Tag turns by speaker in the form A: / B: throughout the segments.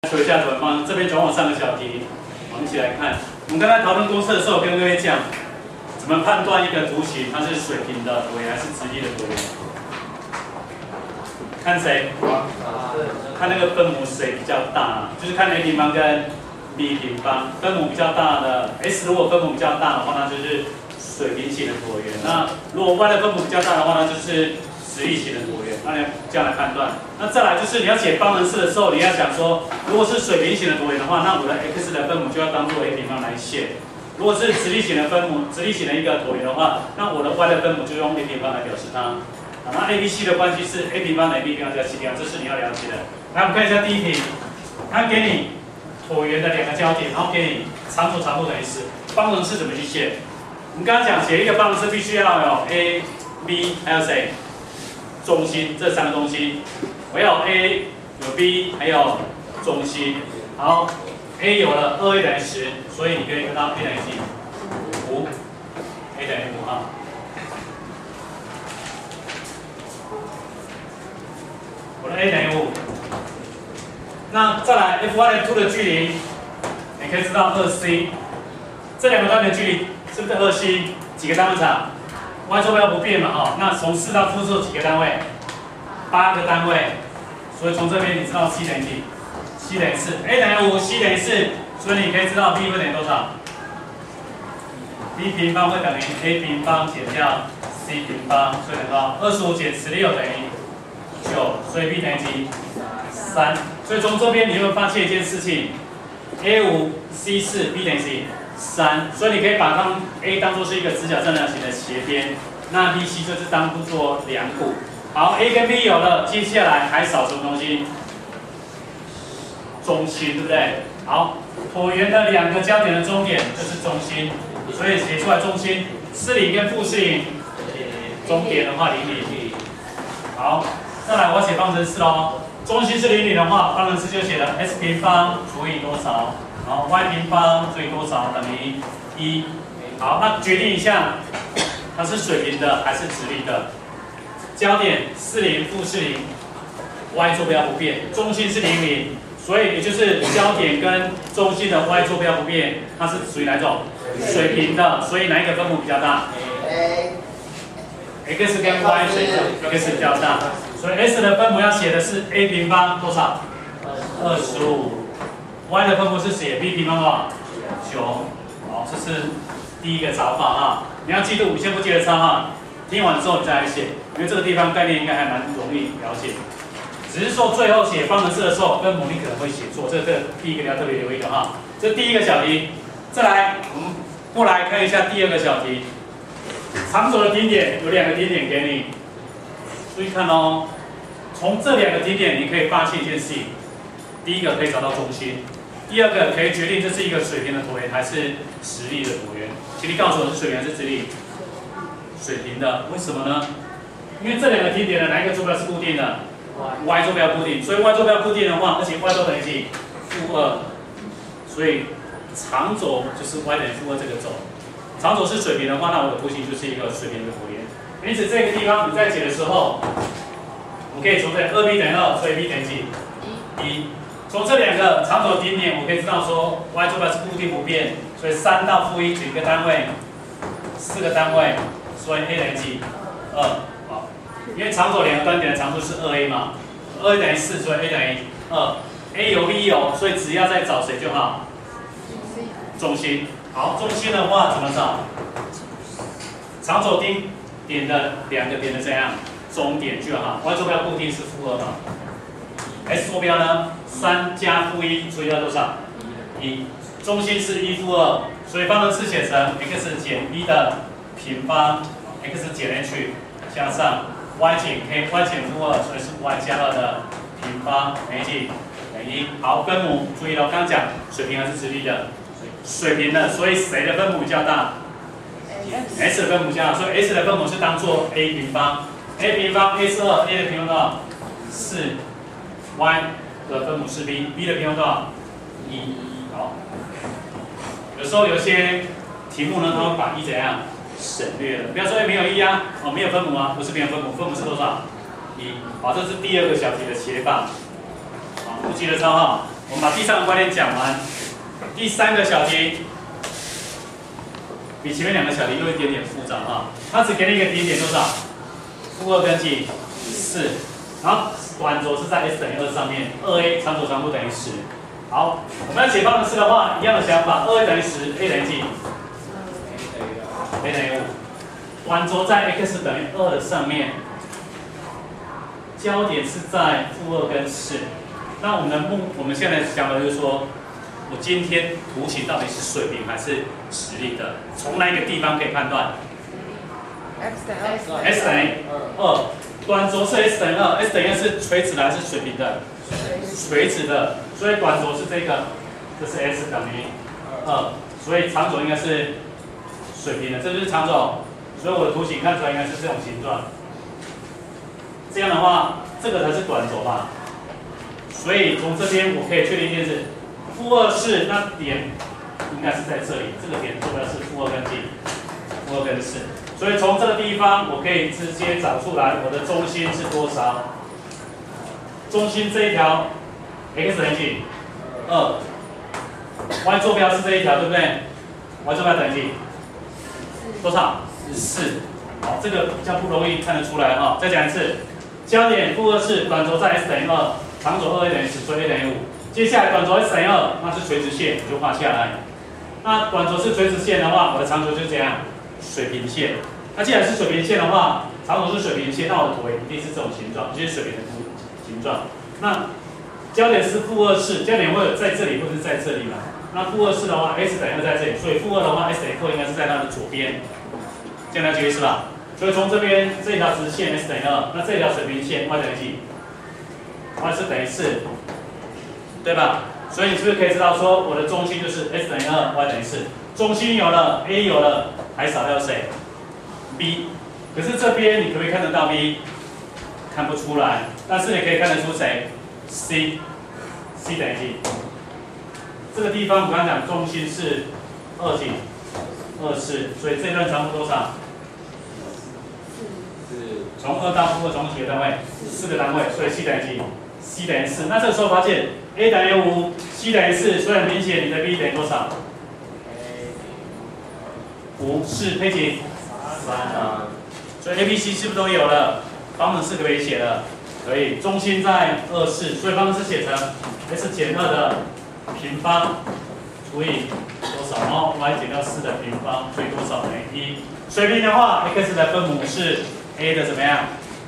A: 求一下怎么方，这边转往上的小题，我们一起来看。我们刚才讨论公式的时候，跟各位讲怎么判断一个图形它是水平的椭圆还是直立的椭圆。看谁？看那个分母谁比较大，就是看 a 平方跟 b 平方，分母比较大的 s 如果分母比较大的话，那就是水平型的椭圆。那如果 y 的分母比较大的话，那就是直立型的椭圆。那你要这样来判断。那再来就是你要解方程式的时候，你要想说，如果是水平型的椭圆的话，那我的 x 的分母就要当做 a 平方来写。如果是直立型的分母，直立型的一个椭圆的话，那我的 y 的分母就用 a 平方来表示它。那 a、b、c 的关系是 a 平方等于 b 平方加 c 平方，这是你要了解的。来，我们看一下第一题，它给你椭圆的两个交点，然后给你长度等于10，方程式怎么去写？我们刚刚讲写一个方程式必须要有 a、b 还有谁？中心，这三个东西。我要有 a， 有 b， 还有中心。好 ，a 有了2a等于10，所以你可以看到 a 等于几？5，a 等于5哈。我的 a 等于5。那再来 f1 和 2的距离，你可以知道2c， 这两个端的距离是不是2c？ 几个单位场 ？y 坐标不变嘛，哈，那从4到负数几个单位？8个单位，所以从这边你知道 c 等于几 ？c 等于4 ，a 等于5 ，c 等于4，所以你可以知道 b 会等于多少 ？b 平方会等于 a 平方减掉 c 平方，所以等于多少？25减16等于9，所以 b 等于几？3。所以从这边你会发现一件事情 ，a5，c4，b 等于几？3。所以你可以把它 a 当做是一个直角三角形的斜边，那 b、c 就是当做两股。好 ，a 跟 b 有了，接下来还少什么东西？中心，对不对？好，椭圆的两个交点的中点就是中心，所以写出来中心是0跟负是0，中点的话0。好，再来我要写方程式喽。中心是0的话，方程式就写了 s 平方除以多少，然后 y 平方除以多少等于1。好，那决定一下，它是水平的还是直立的？交点是0负是0 ，y 坐标不变，中心是0，所以也就是交点跟中心的 y 坐标不变，它是属于哪种？水平的，所以哪一个分母比较大 ？x 跟 y 谁的 x 比较大？所以 s 的分母要写的是 a 平方多少？25。y 的分母是写 b 平方多少？9。好，这是第一个找法啊。你要记住，先不记得抄哈。听完之后你再来写，因为这个地方概念应该还蛮容易了解。只是说最后写方程式的时候，分母你可能会写错，这第一个你要特别留意的哈。这第一个小题，再来我们过来看一下第二个小题。长轴的顶点有2个顶点给你，注意看哦。从这2个顶点你可以发现一件事情：第一个可以找到中心，第二个可以决定这是一个水平的椭圆还是直立的椭圆。请你告诉我是水平还是直立？水平的，为什么呢？因为这2个顶点的哪一个坐标是固定的 ？y 坐标固定，所以 y 坐标固定的话，而且 y 都等于几？负2，所以长轴就是 y 等于负2这个轴。长轴是水平的话，那我的图形就是一个水平的椭圆。因此这个地方你在解的时候，我们可以从这 2b 等于2，所以 b 等于几？1。从这2个长轴顶点，我可以知道说 y 坐标是固定不变，所以3到负1几个单位？4个单位。所以 a 等于几？2。好，因为长轴2个端点的长度是2a 嘛，2a 等于4，所以 a 等于2。a 有 b 有，所以只要再找谁就好？中心。好，中心的话怎么找？长轴顶点的2个点的怎样？中点就好。y 坐标固定是负2嘛。s 坐标呢？3加负1除以2多少？1。中心是1负2，所以方程式写成 x 减1的平方 x 减 h 加上 y 减 k，y 减负2，所以是 y 加2的平方等于几？等于1。好，分母注意了，刚刚讲水平还是直立的？水平的，所以谁的分母比较大 ？s 的分母比较大，所以 s 的分母是当做 a 平方 ，a 平方 a 是2 ，a 的平方多少？4，y 的分母是 b，b 的平方多少？1。好，有时候有些题目呢，它会把1怎样？省略了，不要说没有1啊，哦没有分母啊，不是没有分母，分母是多少？1。好，这是第二个小题的写法。好，不记得抄哈。我们把第三个观念讲完。第三个小题比前面两个小题有一点点复杂哈，它只给你一个顶点多少？负2跟几？4，然后短轴是在 s 等于2上面，2a 长轴长度等于10。好，我们要解方程式的话，一样的想法，2a 等于10，a 等于几？a 等于5。短轴在 x 等于2的上面，焦点是在负2跟4。那我们现在的想法就是说，我今天图形到底是水平还是直立的？从哪一个地方可以判断
B: ？x 等于
A: ？s 等于2，短轴是 s 等于2，s 等于2是垂直的还是水平的？垂直的，所以短轴是这个，这是 s 等于2，所以长轴应该是水平的，这就是长轴，所以我的图形看出来应该是这种形状。这样的话，这个才是短轴吧？所以从这边我可以确定一件事。负2是那点应该是在这里，这个点坐标是负2跟几？负2跟4，所以从这个地方我可以直接找出来我的中心是多少？中心这一条 x 等于几？2。y 坐标是这一条，对不对 ？y 坐标等于几？多少？4。好，这个比较不容易看得出来哈。再讲一次，焦点负2是短轴在 s 等于2，长轴2a等于10，所以 a 等于5。接下来短轴 s 等于2，那是垂直线，我就画下来。那短轴是垂直线的话，我的长轴就这样，水平线。那既然是水平线的话，长轴是水平线，那我的椭圆一定是这种形状，就是水平的形状。那焦点是负2是，焦点会有在这里或者是在这里嘛？那负2是的话 ，s 等于2在这里，所以负2的话 ，s 等于4应该是在它的左边，这样了解意思吧？所以从这边这一条直线 s 等于2，那这一条水平线 y 等于几 ？y 是等于4。对吧？所以你是不是可以知道说，我的中心就是 s 等于2 ，y 等于4。中心有了 ，a 有了，还少掉谁 ？b。可是这边你可不可以看得到 b？ 看不出来，但是你可以看得出谁 ？c。c 等于几？这个地方我刚刚讲中心是2几？2、4，所以这段长度多少？从2到负2总共几个单位？4个单位，所以 c 等于几？c 等于4。那这个时候发现 a 等于5 ，c 等于4，所以很明显你的 b 等于多少？5是配几？3啊。所以 a、b、c 是不是都有了？方程式可不可以写了？可以。中心在2、4，所以方程式写成 s 减2的平方除以多少？然后 y 减掉4的平方除以多少等于1。水平的话 ，x 的分母是 a 的怎么样？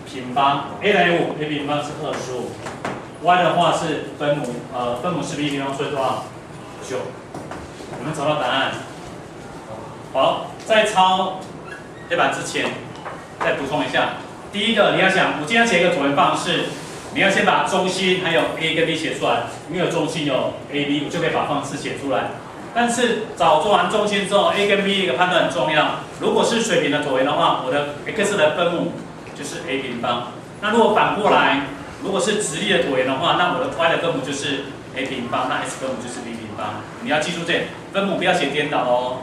A: 平方 a 等于5 ，a 平方是25，y 的话是分母是 b 平方，所以多少？9。我们找到答案。好，在抄黑板之前，再补充一下。第一个，你要想，我今天写一个椭圆方式，你要先把中心还有 a 跟 b 写出来，因为有中心有 a、b， 我就可以把方式写出来。但是做完中心之后 ，a 跟 b 一个判断很重要。如果是水平的椭圆的话，我的 x 的分母就是 a 平方。那如果反过来，如果是直立的椭圆的话，那我的 y 的分母就是 a 平方，那 x 分母就是 b 平方。你要记住这分母不要写颠倒哦，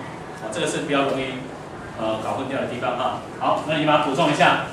A: 这个是比较容易搞混掉的地方哈。好，那你把它补充一下。